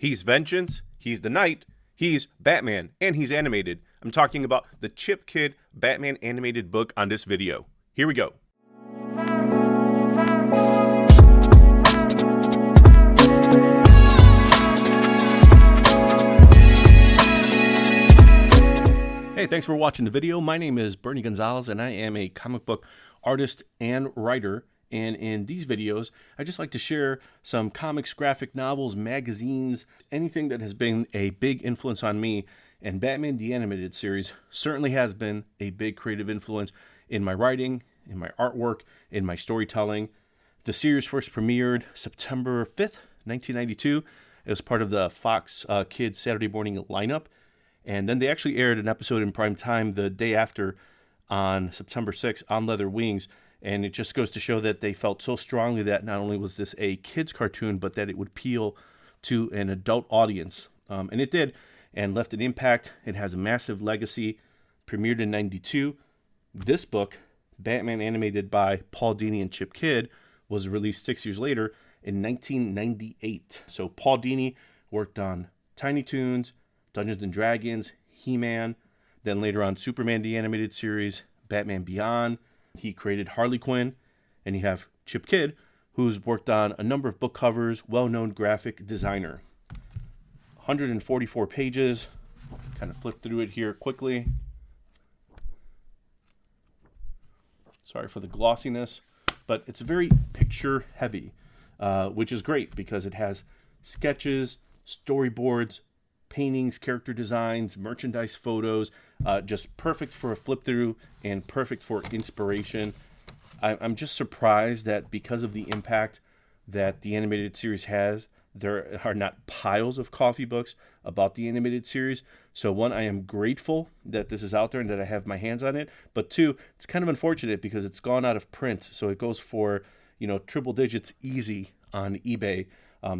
He's vengeance, he's the knight, he's Batman, and he's animated. I'm talking about the Chip Kid Batman animated book on this video. Here we go. Hey, thanks for watching the video. My name is Bernie Gonzalez, and I am a comic book artist and writer. And in these videos, I just like to share some comics, graphic novels, magazines, anything that has been a big influence on me. And Batman the Animated Series certainly has been a big creative influence in my writing, in my artwork, in my storytelling. The series first premiered September 5th, 1992. It was part of the Fox Kids Saturday morning lineup. And then they actually aired an episode in prime time the day after on September 6th on Leather Wings. And it just goes to show that they felt so strongly that not only was this a kid's cartoon, but that it would appeal to an adult audience. And it did, and left an impact. It has a massive legacy. Premiered in 92. This book, Batman animated by Paul Dini and Chip Kidd, was released 6 years later in 1998. So Paul Dini worked on Tiny Toons, Dungeons and Dragons, He-Man, then later on Superman the Animated Series, Batman Beyond. He created Harley Quinn, and you have Chip Kidd, who's worked on a number of book covers, well-known graphic designer. 144 pages. Kind of flip through it here quickly. Sorry for the glossiness, but it's very picture heavy, which is great because it has sketches, storyboards, paintings, character designs, merchandise photos, just perfect for a flip through and perfect for inspiration. I'm just surprised that because of the impact that the animated series has, there are not piles of coffee books about the animated series. So one, I am grateful that this is out there and that I have my hands on it. But two, it's kind of unfortunate because it's gone out of print. So it goes for, triple digits easy on eBay.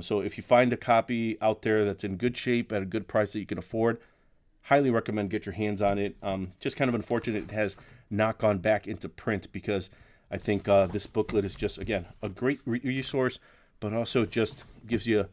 So if you find a copy out there that's in good shape at a good price that you can afford, highly recommend get your hands on it. Just kind of unfortunate it has not gone back into print because I think this booklet is just, again, a great resource, but also just gives you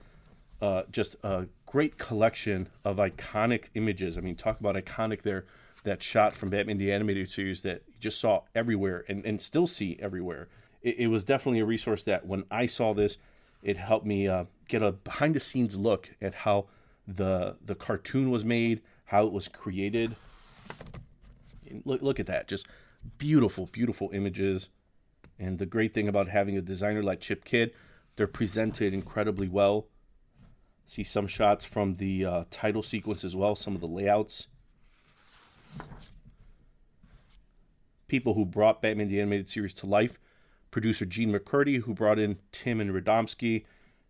just a great collection of iconic images. I mean, talk about iconic there, that shot from Batman the Animated Series that you just saw everywhere and still see everywhere. It was definitely a resource that when I saw this, it helped me get a behind-the-scenes look at how the cartoon was made, how it was created. And look at that. Just beautiful, beautiful images. And the great thing about having a designer like Chip Kidd, they're presented incredibly well. See some shots from the title sequence as well, some of the layouts. People who brought Batman the Animated Series to life. Producer Gene McCurdy, who brought in Tim and Radomski,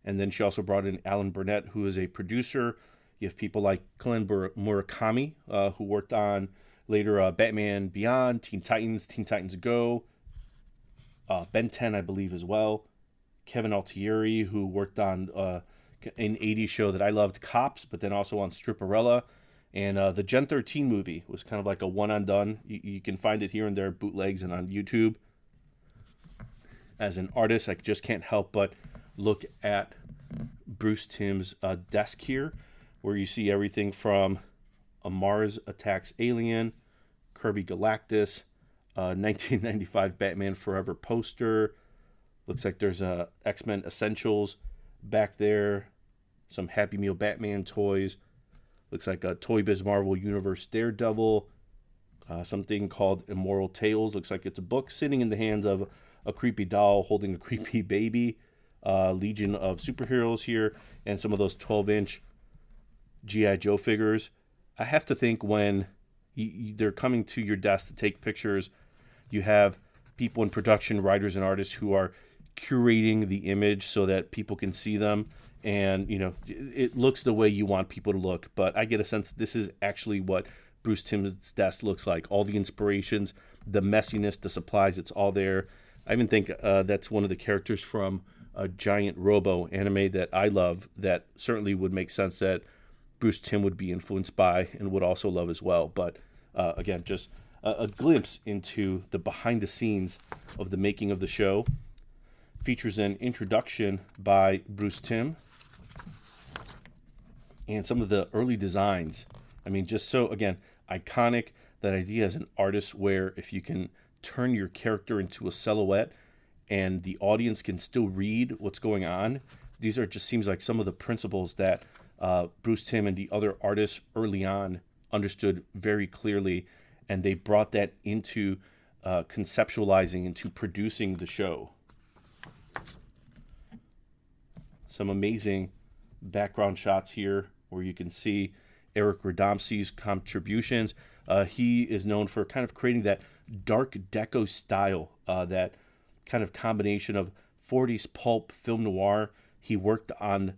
and then she also brought in Alan Burnett, who is a producer. You have people like Glenn Murakami, who worked on later Batman Beyond, Teen Titans Go, Ben 10, I believe, as well. Kevin Altieri, who worked on an 80s show that I loved, Cops, but then also on Stripperella. And the Gen 13 movie was kind of like a one-and-done. You can find it here and there, bootlegs and on YouTube. As an artist, I just can't help but look at Bruce Timm's desk here, where you see everything from a Mars Attacks Alien, Kirby Galactus, 1995 Batman Forever poster. Looks like there's a X-Men Essentials back there. Some Happy Meal Batman toys. Looks like a Toy Biz Marvel Universe Daredevil. Something called Immoral Tales. Looks like it's a book sitting in the hands of a creepy doll holding a creepy baby. Legion of Superheroes here, and some of those 12-inch G.I. Joe figures. I have to think when they're coming to your desk to take pictures, you have people in production, writers and artists who are curating the image so that people can see them, and it looks the way you want people to look. But I get a sense this is actually what Bruce Timm's desk looks like. All the inspirations, the messiness, the supplies, it's all there. I even think that's one of the characters from a Giant Robo anime that I love that certainly would make sense that Bruce Timm would be influenced by and would also love as well. But again, just a glimpse into the behind the scenes of the making of the show. Features an introduction by Bruce Timm. and some of the early designs. I mean, just so, again, iconic, that idea as an artist where if you can turn your character into a silhouette and the audience can still read what's going on. These are just seems like some of the principles that Bruce Timm and the other artists early on understood very clearly, and they brought that into conceptualizing, into producing the show. Some amazing background shots here where you can see Eric Radomski's contributions. He is known for kind of creating that dark deco style, that kind of combination of 40s pulp film noir. He worked on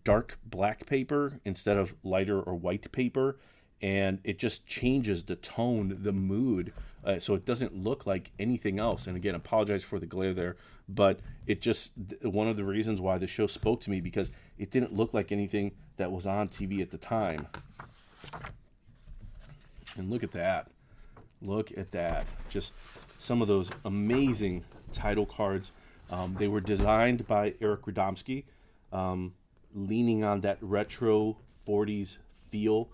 dark black paper instead of lighter or white paper, and it just changes the tone, the mood, so it doesn't look like anything else. And again, apologize for the glare there, but it just, one of the reasons why the show spoke to me, because it didn't look like anything that was on TV at the time. And look at that. Look at that. Just some of those amazing title cards. They were designed by Eric Radomski, leaning on that retro 40s feel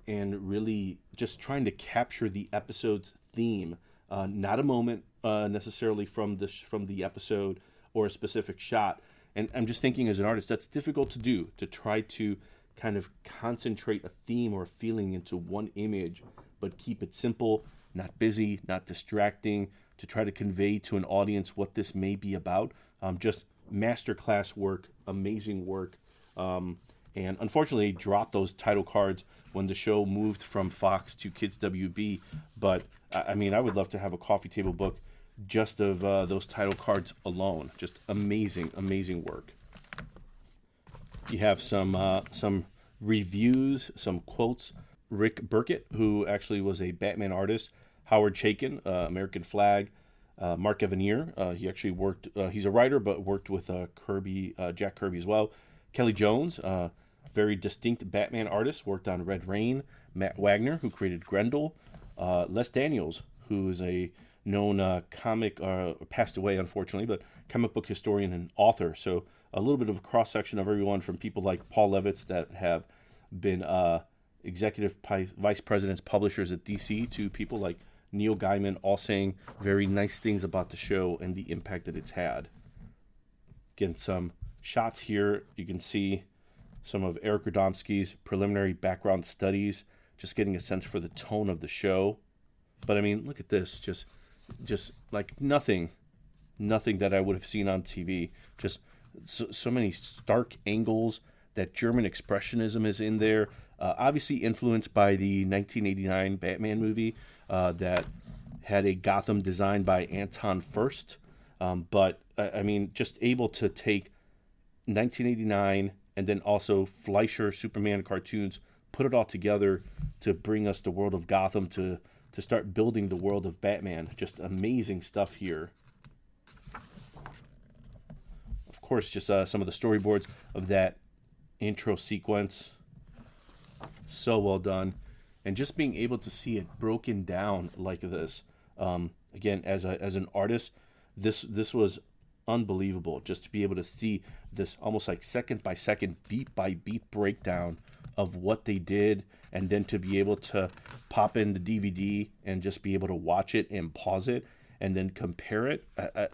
and really just trying to capture the episode's theme. Not a moment necessarily from the episode or a specific shot. And I'm just thinking, as an artist, that's difficult to do, to try to kind of concentrate a theme or a feeling into one image, but keep it simple, not busy, not distracting, to try to convey to an audience what this may be about. Just masterclass work, amazing work. And unfortunately, dropped those title cards when the show moved from Fox to Kids WB. But I mean, I would love to have a coffee table book just of those title cards alone. Just amazing, amazing work. You have some reviews, some quotes. Rick Burkett, who actually was a Batman artist. Howard Chaykin, American Flag. Mark Evanier, he actually worked, he's a writer, but worked with Jack Kirby as well. Kelly Jones, very distinct Batman artist, worked on Red Rain. Matt Wagner, who created Grendel. Les Daniels, who is a known comic, passed away unfortunately, but comic book historian and author. So a little bit of a cross-section of everyone, from people like Paul Levitz that have been executive vice presidents, publishers at DC, to people like Neil Gaiman, all saying very nice things about the show and the impact that it's had. Again, some shots here. You can see some of Eric Radomski's preliminary background studies, just getting a sense for the tone of the show. But I mean, look at this. Just like nothing that I would have seen on TV. Just so many stark angles. That German expressionism is in there. Obviously influenced by the 1989 Batman movie that had a Gotham designed by Anton Furst. But, I mean, just able to take 1989 and then also Fleischer Superman cartoons, put it all together to bring us the world of Gotham, to start building the world of Batman. Just amazing stuff here. Of course, just some of the storyboards of that intro sequence. So well done. And just being able to see it broken down like this, again, as an artist, this was unbelievable. Just to be able to see this almost like second by second, beat by beat breakdown of what they did, and then to be able to pop in the DVD and just be able to watch it and pause it and then compare it.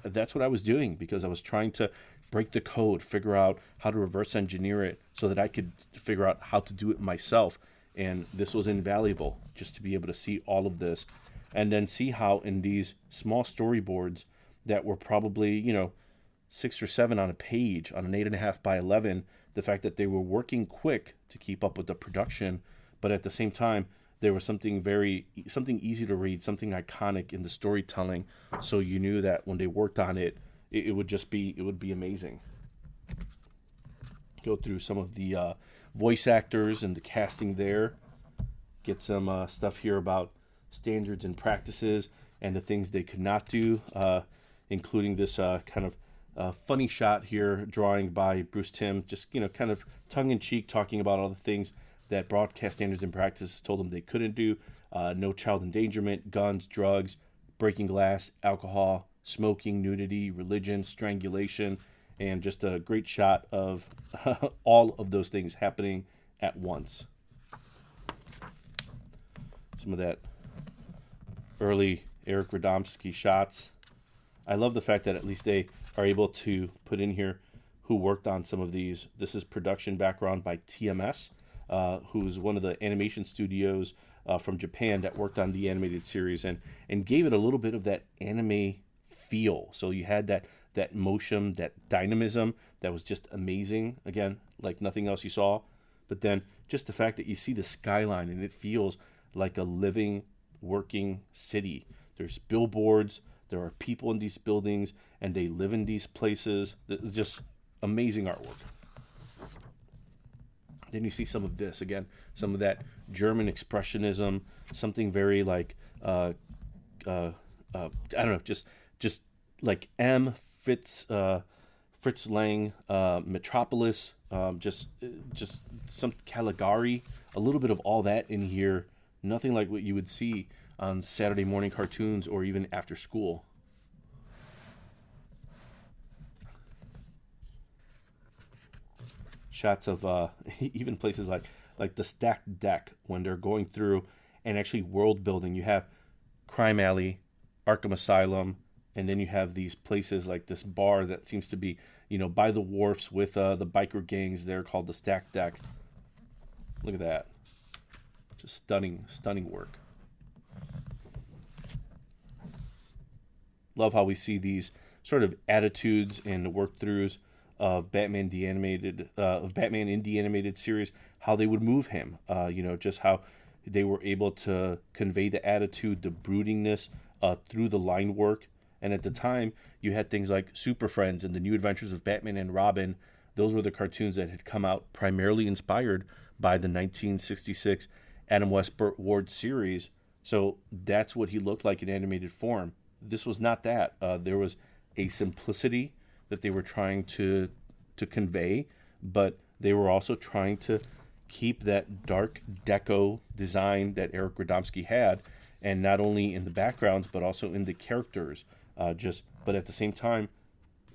That's what I was doing, because I was trying to break the code, figure out how to reverse engineer it so that I could figure out how to do it myself. And this was invaluable, just to be able to see all of this and then see how in these small storyboards that were probably, 6 or 7 on a page on an 8.5 by 11, the fact that they were working quick to keep up with the production, but at the same time, there was something easy to read, something iconic in the storytelling. So you knew that when they worked on it, it would be amazing. Go through some of the voice actors and the casting there. Get some stuff here about standards and practices and the things they could not do, including this kind of funny shot here, drawing by Bruce Timm, just kind of tongue-in-cheek, talking about all the things that broadcast standards and practices told them they couldn't do. No child endangerment, guns, drugs, breaking glass, alcohol, smoking, nudity, religion, strangulation, and just a great shot of all of those things happening at once. Some of that early Eric Radomski shots. I love the fact that at least they are able to put in here who worked on some of these. This is production background by TMS, who's one of the animation studios from Japan that worked on the animated series and gave it a little bit of that anime feel. So you had that motion, that dynamism that was just amazing. Again, like nothing else you saw. But then just the fact that you see the skyline and it feels like a living, working city. There's billboards, there are people in these buildings, and they live in these places. It's just amazing artwork. Then you see some of this, again, some of that German expressionism, something very like, I don't know, just like Fritz Lang, Metropolis, just some Caligari, a little bit of all that in here. Nothing like what you would see on Saturday morning cartoons or even after school. Shots of even places like the stacked deck when they're going through and actually world building. You have Crime Alley, Arkham Asylum, and then you have these places like this bar that seems to be, by the wharfs with the biker gangs there called the stacked deck. Look at that. Just stunning work. Love how we see these sort of attitudes and the work-throughs of Batman in the animated series, how they would move him. Just how they were able to convey the attitude, the broodingness through the line work. And at the time, you had things like Super Friends and the New Adventures of Batman and Robin. Those were the cartoons that had come out primarily inspired by the 1966 Adam West Burt Ward series. So that's what he looked like in animated form. This was not that. There was a simplicity that they were trying to convey, but they were also trying to keep that dark deco design that Eric Radomski had, and not only in the backgrounds but also in the characters. But at the same time,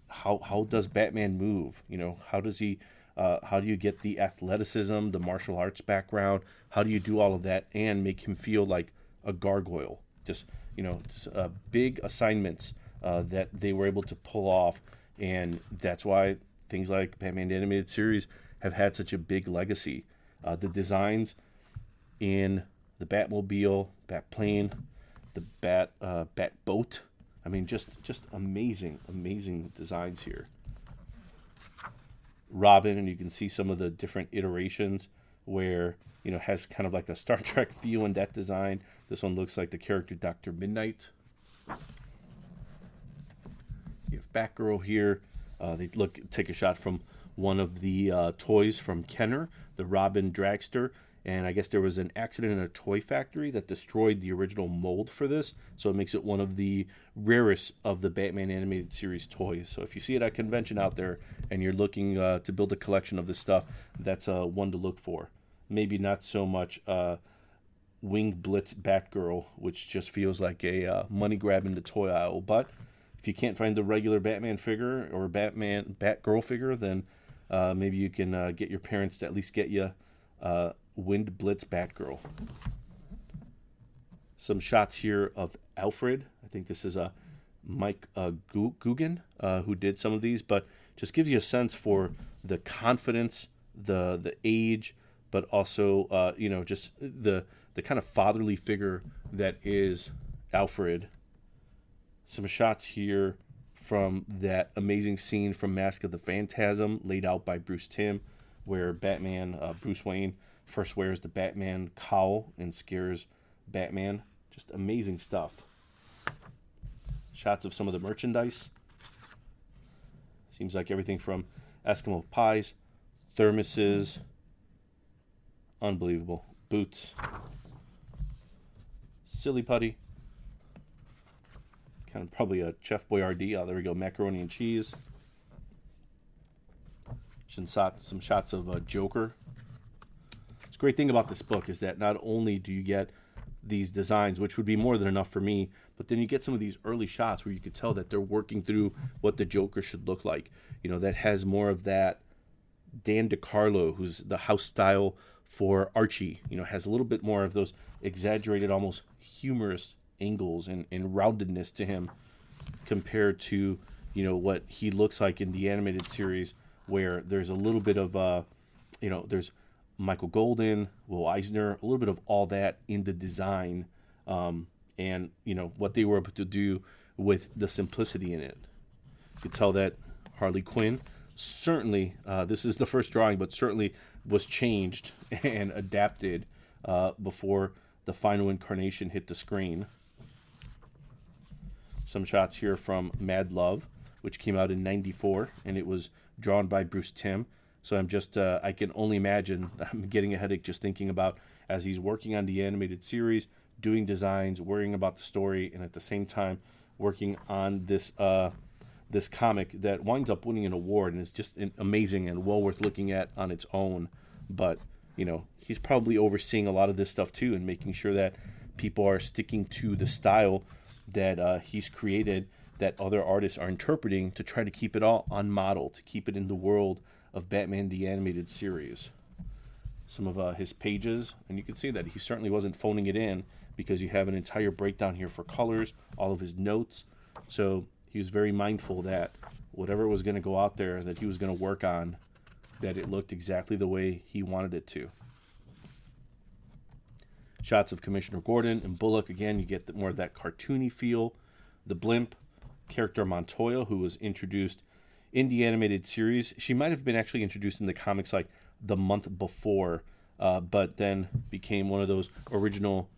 how does Batman move? How does he? How do you get the athleticism, the martial arts background? How do you do all of that and make him feel like a gargoyle? Just big assignments that they were able to pull off, and that's why things like Batman the Animated Series have had such a big legacy. The designs in the Batmobile, Batplane, the Bat boat. I mean, just amazing designs here. Robin, and you can see some of the different iterations where has kind of like a Star Trek feel in that design. This one looks like the character Dr. Midnight. You have Batgirl here. They take a shot from one of the toys from Kenner, the Robin dragster, and I guess there was an accident in a toy factory that destroyed the original mold for this, so it makes it one of the rarest of the Batman animated series toys. So if you see it at a convention out there and you're looking to build a collection of this stuff, that's one to look for. Maybe not so much Winged Blitz Batgirl, which just feels like a money grab in the toy aisle. But if you can't find the regular Batman figure or Batgirl figure, then maybe you can get your parents to at least get you Winged Blitz Batgirl. Some shots here of Alfred. I think this is Mike Guggen who did some of these, but just gives you a sense for the confidence, the age, but also just the kind of fatherly figure that is Alfred. Some shots here from that amazing scene from Mask of the Phantasm laid out by Bruce Timm, where Batman, Bruce Wayne, first wears the Batman cowl and scares Batman. Just amazing stuff. Shots of some of the merchandise. Seems like everything from Eskimo pies, thermoses, unbelievable, boots, silly putty, kind of probably a Chef Boyardee. Oh, there we go, macaroni and cheese. Some shots of Joker. The great thing about this book is that not only do you get these designs, which would be more than enough for me, but then you get some of these early shots where you could tell that they're working through what the Joker should look like. That has more of that Dan DiCarlo, who's the house style for Archie. Has a little bit more of those exaggerated, almost humorous angles and roundedness to him compared to, what he looks like in the animated series, where there's a little bit of, there's Michael Golden, Will Eisner, a little bit of all that in the design, and, what they were able to do with the simplicity in it. You could tell that Harley Quinn, certainly, this is the first drawing, but certainly was changed and adapted before the final incarnation hit the screen. Some shots here from Mad Love, which came out in '94, and it was drawn by Bruce Timm. So I'm just, I can only imagine, I'm getting a headache just thinking about, as he's working on the animated series, doing designs, worrying about the story, and at the same time working on this this comic that winds up winning an award and is just amazing and well worth looking at on its own. But, he's probably overseeing a lot of this stuff too, and making sure that people are sticking to the style that he's created, that other artists are interpreting, to try to keep it all on model, to keep it in the world of Batman the Animated Series. Some of his pages, and you can see that he certainly wasn't phoning it in, because you have an entire breakdown here for colors, all of his notes. So he was very mindful that whatever was going to go out there that he was going to work on, that it looked exactly the way he wanted it to. Shots of Commissioner Gordon and Bullock. Again, you get more of that cartoony feel. The blimp, character Montoya, who was introduced in the animated series. She might have been actually introduced in the comics like the month before, but then became one of those original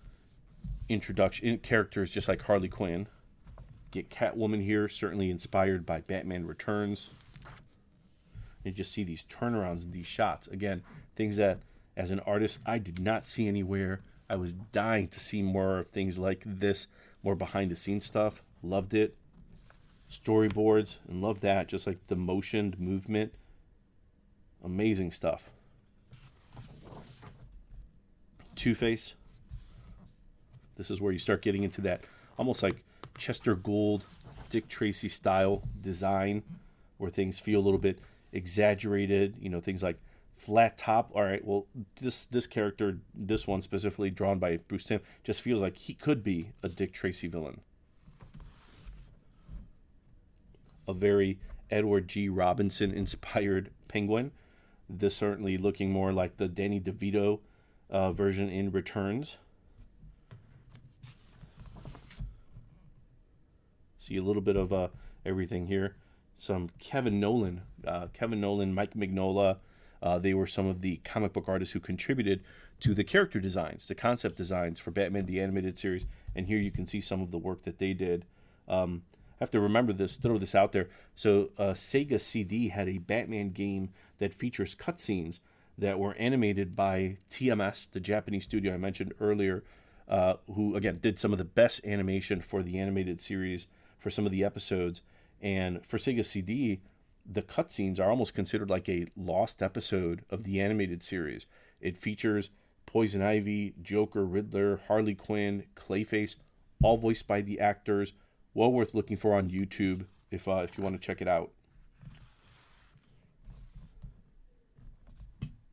introduction characters, just like Harley Quinn. Get Catwoman here, certainly inspired by Batman Returns. You just see these turnarounds and these shots. Again, things that, as an artist, I did not see anywhere. I was dying to see more of things like this, more behind-the-scenes stuff. Loved it. Storyboards, and loved that. Just like the motioned movement. Amazing stuff. Two-Face. This is where you start getting into that almost like Chester Gould, Dick Tracy style design, where things feel a little bit exaggerated. Things like flat top. All right, well, this character, this one specifically drawn by Bruce Timm, just feels like he could be a Dick Tracy villain. A very Edward G. Robinson inspired Penguin. This certainly looking more like the Danny DeVito version in Returns. See a little bit of everything here. Some Kevin Nolan, Mike Mignola. They were some of the comic book artists who contributed to the character designs, the concept designs for Batman the Animated Series. And here you can see some of the work that they did. I have to remember this, throw this out there. So Sega CD had a Batman game that features cutscenes that were animated by TMS, the Japanese studio I mentioned earlier, who, again, did some of the best animation for the animated series for some of the episodes. And for Sega CD, the cutscenes are almost considered like a lost episode of the animated series. It features Poison Ivy, Joker, Riddler, Harley Quinn, Clayface, all voiced by the actors. Well worth looking for on YouTube if you want to check it out.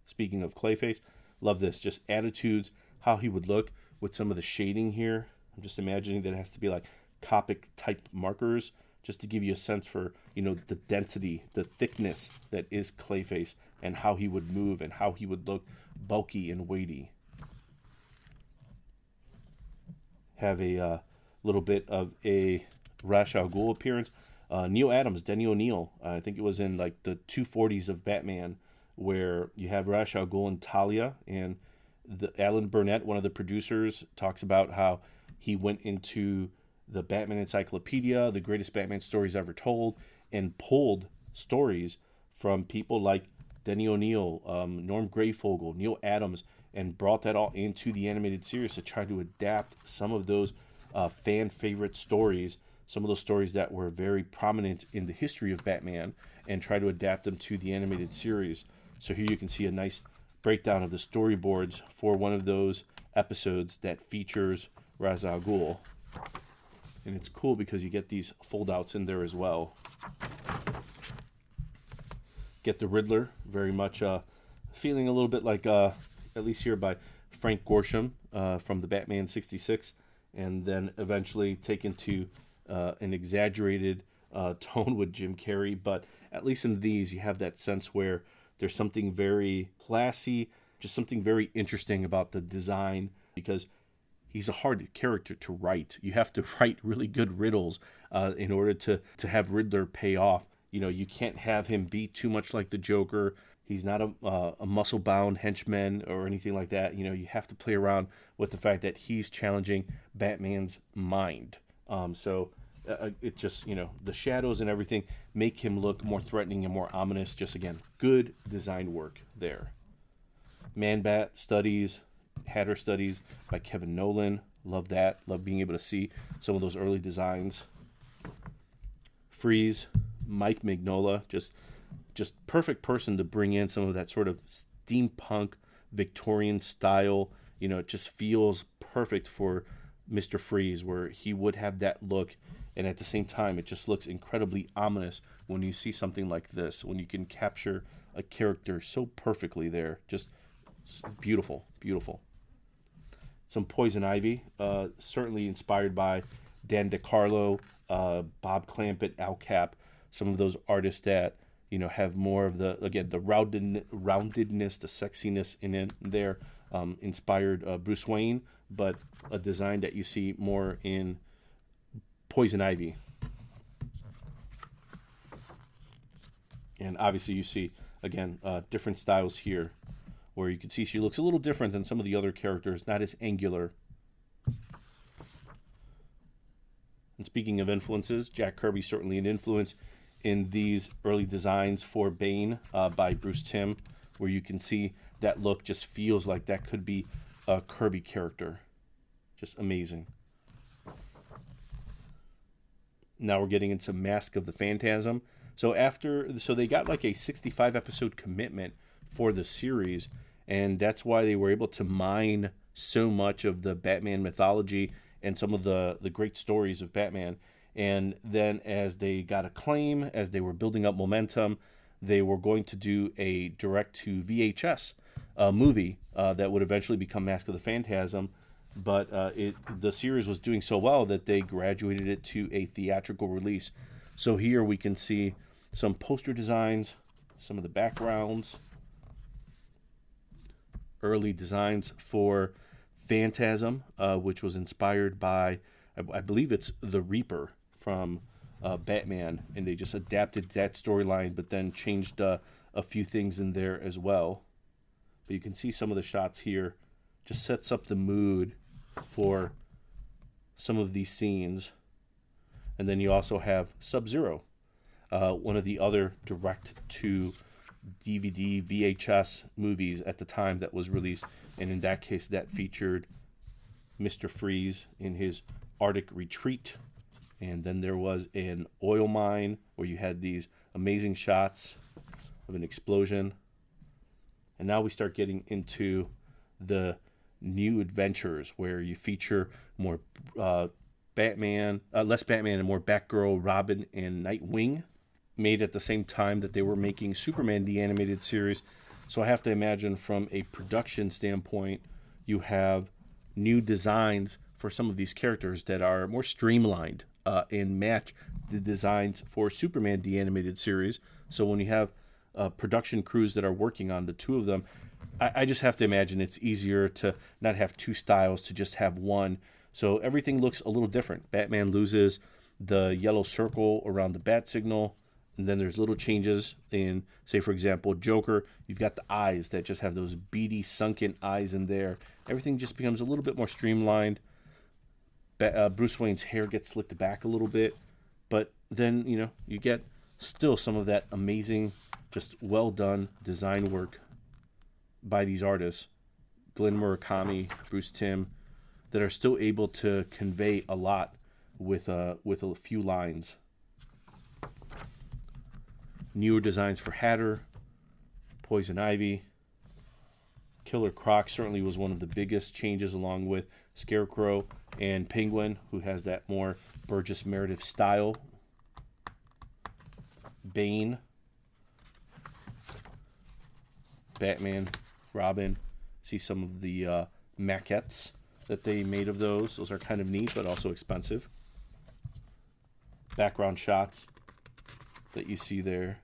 Speaking of Clayface, love this. Just attitudes, how he would look with some of the shading here. I'm just imagining that it has to be like Copic type markers, just to give you a sense for, the density, the thickness that is Clayface, and how he would move and how he would look bulky and weighty. Have a little bit of a Ra's al Ghul appearance. Neil Adams, Denny O'Neil, I think it was in like the 240s of Batman, where you have Ra's al Ghul and Talia, and Alan Burnett, one of the producers, talks about how he went into the Batman Encyclopedia, the greatest Batman stories ever told, and pulled stories from people like Denny O'Neil, Norm Grayfogle, Neil Adams, and brought that all into the animated series to try to adapt some of those fan favorite stories, some of those stories that were very prominent in the history of Batman, and try to adapt them to the animated series. So here you can see a nice breakdown of the storyboards for one of those episodes that features Ra's al Ghul. And it's cool because you get these fold-outs in there as well. Get the Riddler, very much feeling a little bit like at least here by Frank Gorshin from the Batman 66, and then eventually taken to an exaggerated tone with Jim Carrey. But at least in these, you have that sense where there's something very classy, just something very interesting about the design, because he's a hard character to write. You have to write really good riddles in order to have Riddler pay off. You know, you can't have him be too much like the Joker. He's not a muscle-bound henchman or anything like that. You know, you have to play around with the fact that he's challenging Batman's mind. It just, you know, the shadows and everything make him look more threatening and more ominous. Just, again, good design work there. Man-Bat Studies, Hatter Studies by Kevin Nolan. Love that. Love being able to see some of those early designs. Freeze, Mike Mignola. Just perfect person to bring in some of that sort of steampunk Victorian style. You know, it just feels perfect for Mr. Freeze, where he would have that look, and at the same time it just looks incredibly ominous when you see something like this, when you can capture a character so perfectly there. Just beautiful. Some Poison Ivy, certainly inspired by Dan DeCarlo, Bob Clampett, Al Cap, some of those artists that, you know, have more of the, again, the roundedness, the sexiness in it there. Inspired Bruce Wayne, but a design that you see more in Poison Ivy. And obviously you see, again, different styles here, where you can see she looks a little different than some of the other characters, not as angular. And speaking of influences, Jack Kirby certainly an influence in these early designs for Bane by Bruce Timm, where you can see that look just feels like that could be a Kirby character. Just amazing. Now we're getting into Mask of the Phantasm. So they got like a 65 episode commitment for the series, and that's why they were able to mine so much of the Batman mythology and some of the great stories of Batman. And then as they got acclaim, as they were building up momentum, they were going to do a direct-to VHS movie that would eventually become Mask of the Phantasm. But the series was doing so well that they graduated it to a theatrical release. So here we can see some poster designs, some of the backgrounds, early designs for Phantasm, which was inspired by, I believe it's the Reaper from Batman, and they just adapted that storyline, but then changed a few things in there as well. But you can see some of the shots here, just sets up the mood for some of these scenes. And then you also have Sub-Zero, one of the other direct-to DVD VHS movies at the time that was released, and in that case that featured Mr. Freeze in his Arctic retreat. And then there was an oil mine where you had these amazing shots of an explosion. And now we start getting into the new adventures, where you feature more Batman, less Batman and more Batgirl, Robin, and Nightwing, made at the same time that they were making Superman the animated series. So I have to imagine from a production standpoint, you have new designs for some of these characters that are more streamlined and match the designs for Superman the animated series. So when you have production crews that are working on the two of them, I just have to imagine it's easier to not have two styles, to just have one. So everything looks a little different. Batman loses the yellow circle around the bat signal, and then there's little changes in, say, for example, Joker. You've got the eyes that just have those beady, sunken eyes in there. Everything just becomes a little bit more streamlined. Bruce Wayne's hair gets slicked back a little bit, but then, you know, you get still some of that amazing, just well done design work by these artists, Glenn Murakami, Bruce Timm, that are still able to convey a lot with a few lines. Newer designs for Hatter, Poison Ivy. Killer Croc certainly was one of the biggest changes, along with Scarecrow and Penguin, who has that more Burgess Meredith style. Bane, Batman, Robin, See some of the maquettes that they made of those. Those are kind of neat, but also expensive. Background shots that you see there.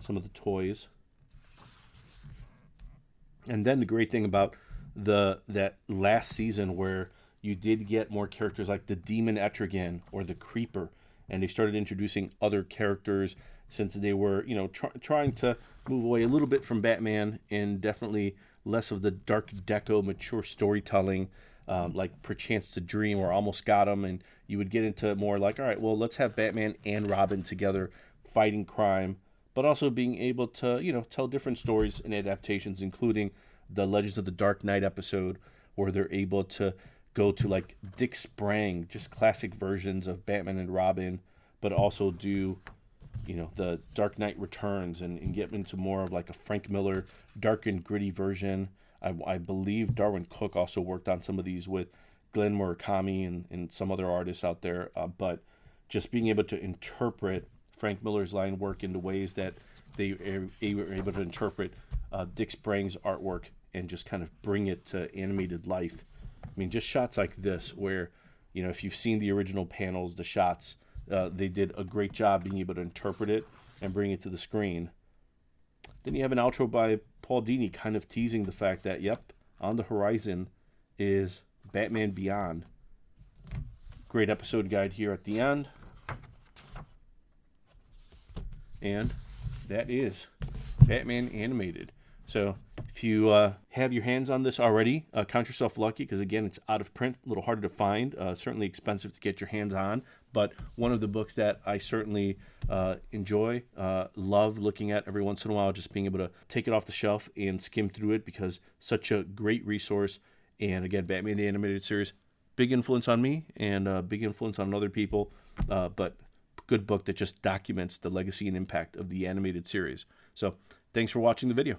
Some of the toys. And then the great thing about that last season where you did get more characters like the Demon Etrigan or the Creeper, and they started introducing other characters since they were, trying to move away a little bit from Batman and definitely less of the dark deco mature storytelling, like Perchance to Dream or Almost Got Him, and you would get into more like, all right, well, let's have Batman and Robin together fighting crime, but also being able to, tell different stories and adaptations, including the Legends of the Dark Knight episode, where they're able to go to like Dick Sprang, just classic versions of Batman and Robin, but also do, the Dark Knight Returns and get into more of like a Frank Miller dark and gritty version. I believe Darwin Cook also worked on some of these with Glenn Murakami and some other artists out there, but just being able to interpret Frank Miller's line work in the ways that they were able to interpret Dick Sprang's artwork and just kind of bring it to animated life. I mean, just shots like this where, if you've seen the original panels, the shots, they did a great job being able to interpret it and bring it to the screen. Then you have an outro by Paul Dini kind of teasing the fact that, yep, on the horizon is Batman Beyond. Great episode guide here at the end. And that is Batman Animated. So if you have your hands on this already, count yourself lucky, because again, it's out of print, a little harder to find, certainly expensive to get your hands on, but one of the books that I certainly enjoy, love looking at every once in a while, just being able to take it off the shelf and skim through it, because such a great resource. And again, Batman the Animated Series, big influence on me and big influence on other people, but good book that just documents the legacy and impact of the animated series. So thanks for watching the video.